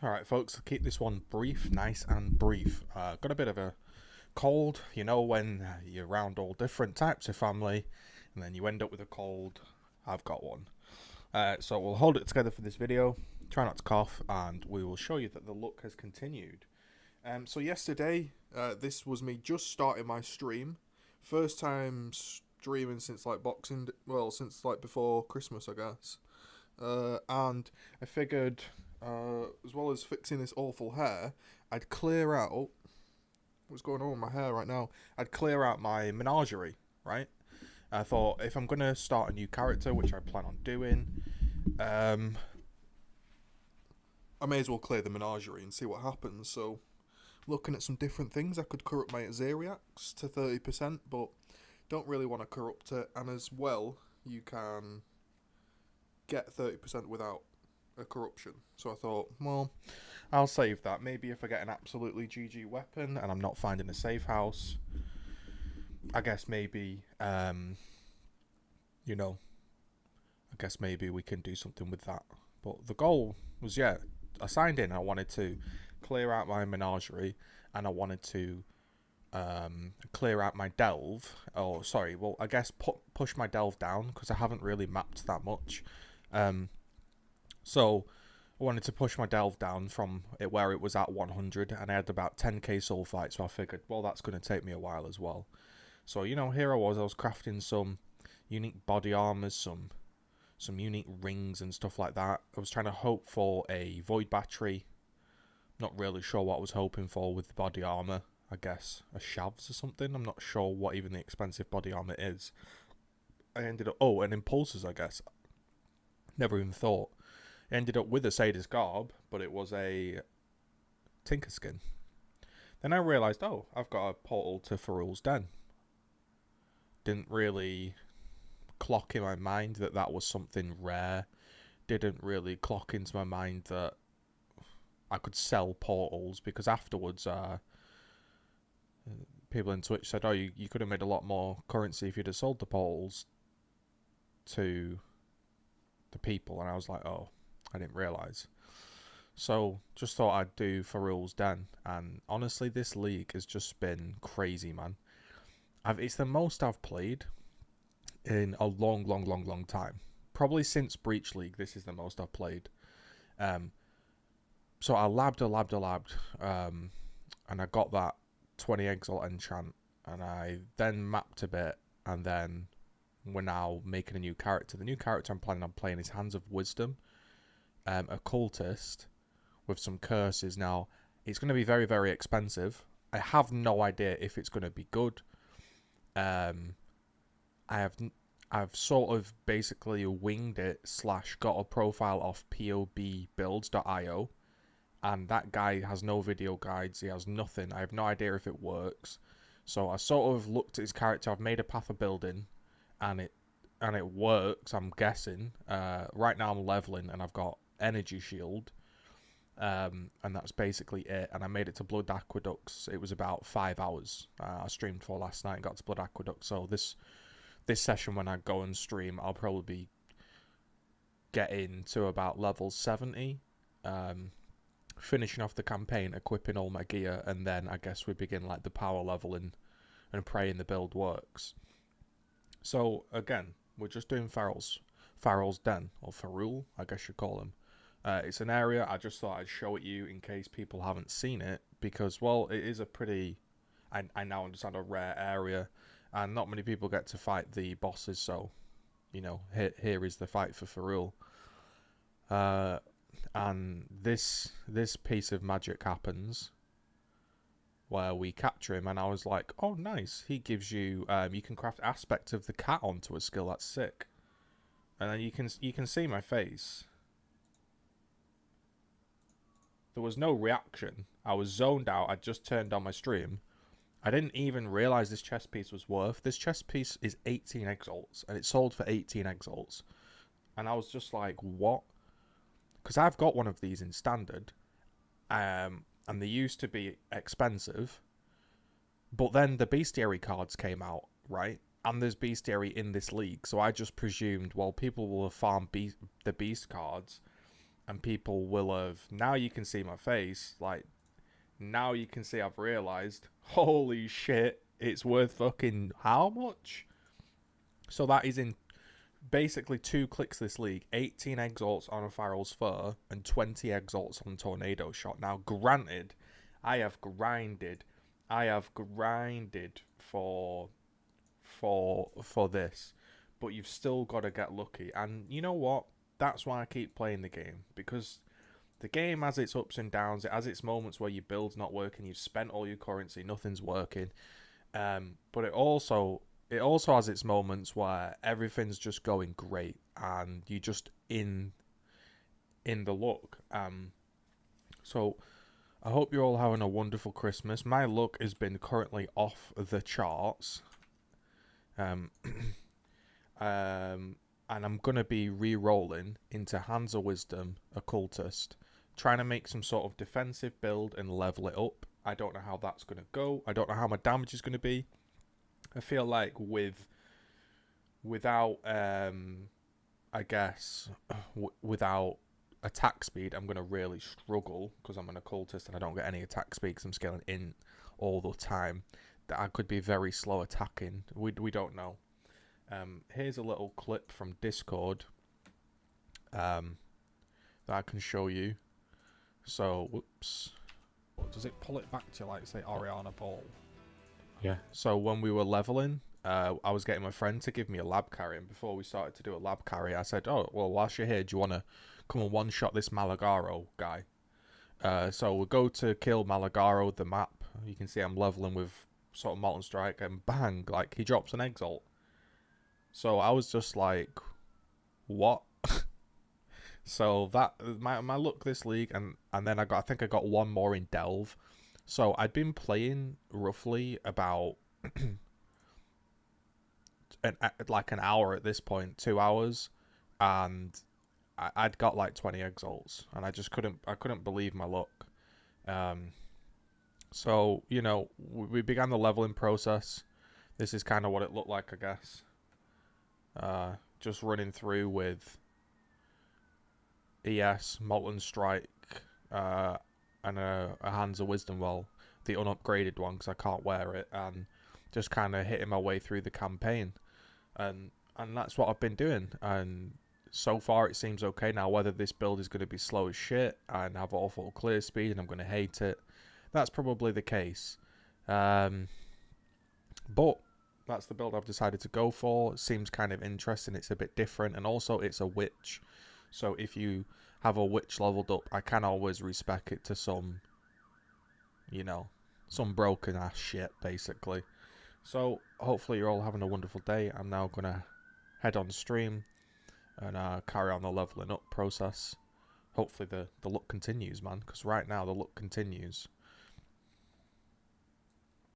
Alright folks, I'll keep this one brief, nice and brief. Got a bit of a cold, you know, when you're around all different types of family and then you end up with a cold. I've got one. So we'll hold it together for this video, try not to cough, and we will show you that the look has continued. So yesterday, this was me just starting my stream. First time streaming since like since like before Christmas, I guess. And I figured, as well as fixing this awful hair, I'd clear out what's going on with my hair right now. I'd clear out my menagerie, right? I thought if I'm gonna start a new character, which I plan on doing, um, I may as well clear the menagerie and see what happens. So, looking at some different things, I could corrupt my Xeriax to 30%, but don't really want to corrupt it. And as well, you can get 30% without a corruption. So I thought, well, I'll save that. Maybe if I get an absolutely GG weapon and I'm not finding a safe house, I guess maybe, you know, I guess maybe we can do something with that. But the goal was, yeah, I signed in. I wanted to clear out my menagerie and I wanted to clear out my delve. Oh, sorry. Well, I guess push my delve down because I haven't really mapped that much. So I wanted to push my delve down from it where it was at 100, and I had about 10k sulfite. So I figured, well, that's going to take me a while as well. So you know, here I was crafting some unique body armors, some unique rings and stuff like that. I was trying to hope for a void battery. Not really sure what I was hoping for with the body armor. I guess a shavs or something. I'm not sure what even the expensive body armor is. I ended up and impulses, I guess. Never even thought. I ended up with a Sadist garb, but it was a tinker skin. Then I realised, oh, I've got a portal to Farul's den. Didn't really clock in my mind that that was something rare. Didn't really clock into my mind that I could sell portals, because afterwards people in Twitch said, oh, you could have made a lot more currency if you'd have sold the portals to the people, and I was like, oh, I didn't realise. So just thought I'd do Farul's den, and honestly this league has just been crazy, man. It's the most I've played in a long time. Probably since Breach League, this is the most I've played. So I labbed, and I got that 20 Exile enchant, and I then mapped a bit, and then we're now making a new character. The new character I'm planning on playing is Hands of Wisdom, a cultist with some curses. Now, it's going to be very expensive. I have no idea if it's going to be good. I've sort of basically winged it / got a profile off pobbuilds.io, and that guy has no video guides, he has nothing. I have no idea if it works. So I sort of looked at his character, I've made a path of building, and it works, I'm guessing. Right now I'm leveling and I've got energy shield, and that's basically it. And I made it to Blood Aqueducts. It was about 5 hours. I streamed for last night and got to Blood Aqueduct. So this session, when I go and stream, I'll probably be getting to about level 70, finishing off the campaign, equipping all my gear, and then I guess we begin like the power leveling and praying the build works. So again, we're just doing Farul's den, or Farul, I guess you'd call him. It's an area, I just thought I'd show it you in case people haven't seen it, because, well, it is a pretty, I now understand, a rare area, and not many people get to fight the bosses, so, you know, here is the fight for Farul. And this piece of magic happens where we capture him, and I was like, oh nice, he gives you, you can craft aspects of the cat onto a skill, that's sick. And then you can see my face. There was no reaction. I was zoned out. I just turned on my stream. I didn't even realise this chest piece was worth. This chest piece is 18 exalts, and it sold for 18 exalts. And I was just like, what? Because I've got one of these in standard, and they used to be expensive. But then the bestiary cards came out, right? And there's bestiary in this league, so I just presumed, well, people will have farmed the beast cards, and people will have, now you can see my face, like, now you can see I've realised, holy shit, it's worth fucking how much? So that is in basically 2 clicks this league, 18 exalts on a Farrell's Fur and 20 exalts on Tornado Shot. Now, granted, I have grinded for this, but you've still got to get lucky. And you know what? That's why I keep playing the game, because the game has its ups and downs. It has its moments where your build's not working, you've spent all your currency, nothing's working. But it also has its moments where everything's just going great and you're just in the luck. So I hope you're all having a wonderful Christmas. My luck has been currently off the charts. And I'm going to be re-rolling into Hands of Wisdom, Occultist, trying to make some sort of defensive build and level it up. I don't know how that's going to go. I don't know how my damage is going to be. I feel like without without attack speed, I'm going to really struggle because I'm an Occultist and I don't get any attack speed because I'm scaling in all the time. That I could be very slow attacking. We don't know. Here's a little clip from Discord that I can show you. So, whoops. Does it pull it back to, like, say, Oriana Ball? Yeah. So when we were leveling, I was getting my friend to give me a lab carry, and before we started to do a lab carry, I said, oh, well, whilst you're here, do you want to come and one-shot this Malagaro guy? So we'll go to kill Malagaro with the map. You can see I'm leveling with sort of Molten Strike, and bang, like, he drops an Exalt. So I was just like, what? So that my luck this league, and then I think I got one more in Delve. So I'd been playing roughly about like an hour at this point, 2 hours, and I'd got like 20 exalts, and I just couldn't believe my luck. So you know, we began the leveling process. This is kind of what it looked like, I guess. Just running through with ES, Molten Strike, and a Hands of Wisdom, well, the unupgraded one, because I can't wear it, and just kind of hitting my way through the campaign. And that's what I've been doing, and so far it seems okay. Now, whether this build is going to be slow as shit and have awful clear speed and I'm going to hate it, that's probably the case. But that's the build I've decided to go for. It seems kind of interesting. It's a bit different, and also it's a witch. So if you have a witch leveled up, I can always respec it to some, you know, some broken ass shit, basically. So hopefully you're all having a wonderful day. I'm now going to head on stream and carry on the leveling up process. Hopefully the luck continues, man, because right now the luck continues.